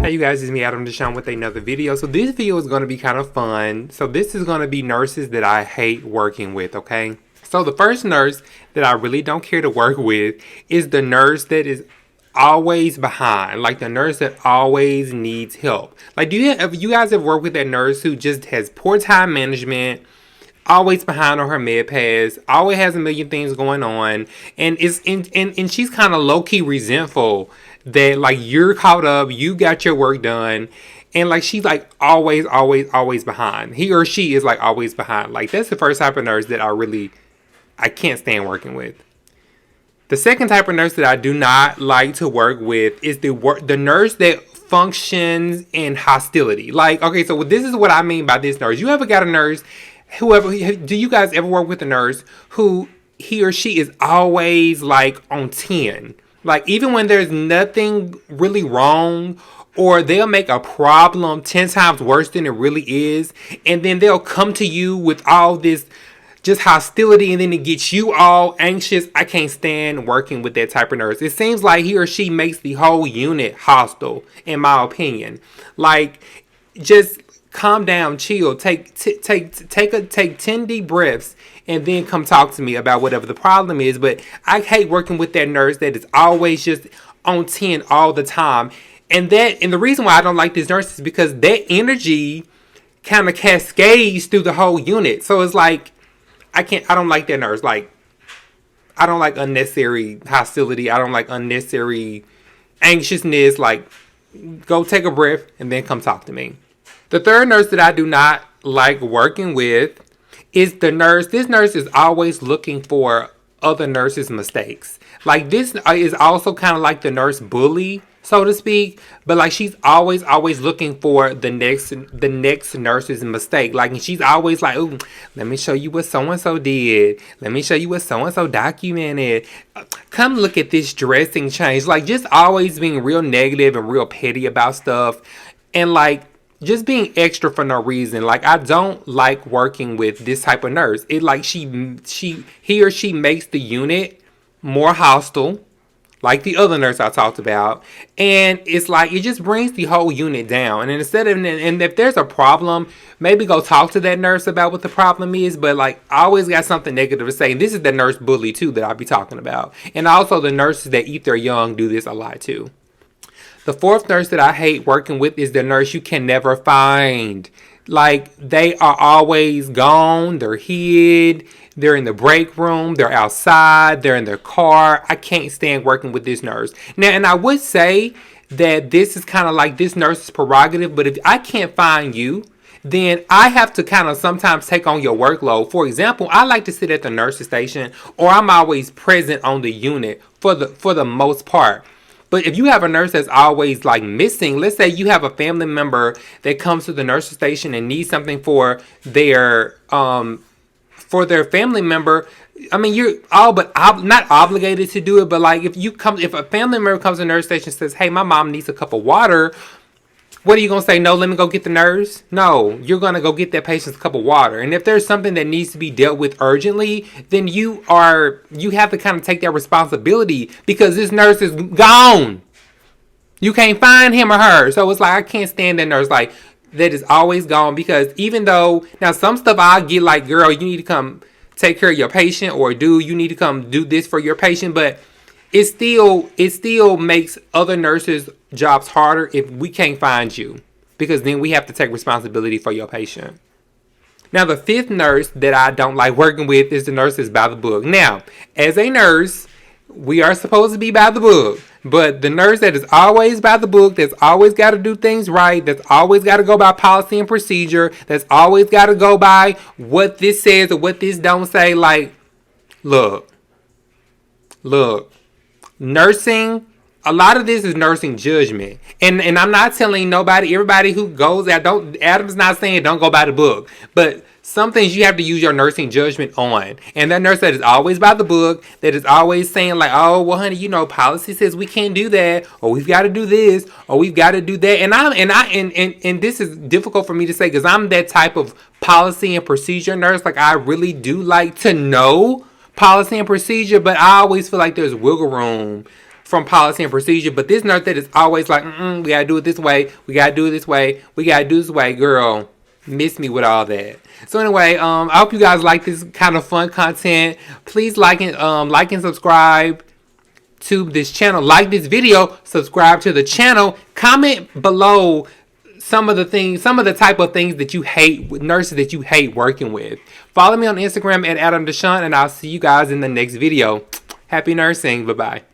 Hey you guys, it's me Adam Deshawn with another video. So this video is going to be kind of fun. So this is going to be nurses that I hate working with, okay? So the first nurse that I really don't care to work with is the nurse that is always behind. Like the nurse that always needs help. Like you guys have worked with that nurse who just has poor time management, always behind on her med pass, always has a million things going on, and and she's kind of low key resentful that like you're caught up, you got your work done, and like she's like always behind. He or she is like always behind. Like that's the first type of nurse that I can't stand working with. The second type of nurse that I do not like to work with is the nurse that functions in hostility. Like, okay, so this is what I mean by this nurse. You ever got a nurse, do you guys ever work with a nurse who he or she is always like on 10? Like, even when there's nothing really wrong, or they'll make a problem 10 times worse than it really is, and then they'll come to you with all this just hostility, and then it gets you all anxious. I can't stand working with that type of nurse. It seems like he or she makes the whole unit hostile, in my opinion. Like, just calm down, chill, take 10 deep breaths, and then come talk to me about whatever the problem is. But I hate working with that nurse that is always just on 10 all the time. And the reason why I don't like this nurse is because that energy kind of cascades through the whole unit. So it's like I don't like that nurse. Like, I don't like unnecessary hostility. I don't like unnecessary anxiousness. Like, go take a breath and then come talk to me. The third nurse that I do not like working with is the nurse. This nurse is always looking for other nurses' mistakes. Like, this is also kind of like the nurse bully, so to speak. But like, she's always looking for the next nurse's mistake. Like, and she's always like, "Ooh, let me show you what so and so did. Let me show you what so and so documented. Come look at this dressing change." Like, just always being real negative and real petty about stuff, and like just being extra for no reason. Like, I don't like working with this type of nurse. It like he or she makes the unit more hostile, like the other nurse I talked about, and it's like it just brings the whole unit down. And and if there's a problem, maybe go talk to that nurse about what the problem is. But like, I always got something negative to say. And this is the nurse bully too that I'll be talking about, and also the nurses that eat their young do this a lot too. The fourth nurse that I hate working with is the nurse you can never find. Like, they are always gone, they're hid, they're in the break room, they're outside, they're in their car. I can't stand working with this nurse. Now, and I would say that this is kind of like this nurse's prerogative, but if I can't find you, then I have to kind of sometimes take on your workload. For example, I like to sit at the nurse's station, or I'm always present on the unit for the most part. But if you have a nurse that's always like missing, let's say you have a family member that comes to the nurse's station and needs something for their family member. I mean, you're all but not obligated to do it, but like if a family member comes to the nurse station and says, "Hey, my mom needs a cup of water," what are you going to say? "No, let me go get the nurse"? No, you're going to go get that patient's cup of water. And if there's something that needs to be dealt with urgently, then you have to kind of take that responsibility, because this nurse is gone. You can't find him or her. So it's like, I can't stand that nurse like that is always gone. Because even though now some stuff I get, like, "Girl, you need to come take care of your patient," or "Dude, you need to come do this for your patient," but it still makes other nurses' jobs harder if we can't find you, because then we have to take responsibility for your patient. Now, the fifth nurse that I don't like working with is the nurse that's by the book. Now, as a nurse, we are supposed to be by the book, but the nurse that is always by the book, that's always got to do things right, that's always got to go by policy and procedure, that's always got to go by what this says or what this don't say. Like, look. Nursing, a lot of this is nursing judgment. And I'm not telling everybody who goes out, Adam's not saying don't go by the book. But some things you have to use your nursing judgment on. And that nurse that is always by the book, that is always saying like, "Oh, well, honey, policy says we can't do that, or we've got to do this, or we've got to do that." And this is difficult for me to say, because I'm that type of policy and procedure nurse. Like, I really do like to know policy and procedure, but I always feel like there's wiggle room from policy and procedure. But this nurse that is always like, we gotta do it this way, we gotta do it this way, we gotta do it this way, girl, miss me with all that. So anyway, I hope you guys like this kind of fun content. Please like and subscribe to this channel. Like this video, subscribe to the channel, comment below some of the type of things that you hate with nurses that you hate working with. Follow me on Instagram at Adam Deshawn, and I'll see you guys in the next video. Happy nursing. Bye-bye.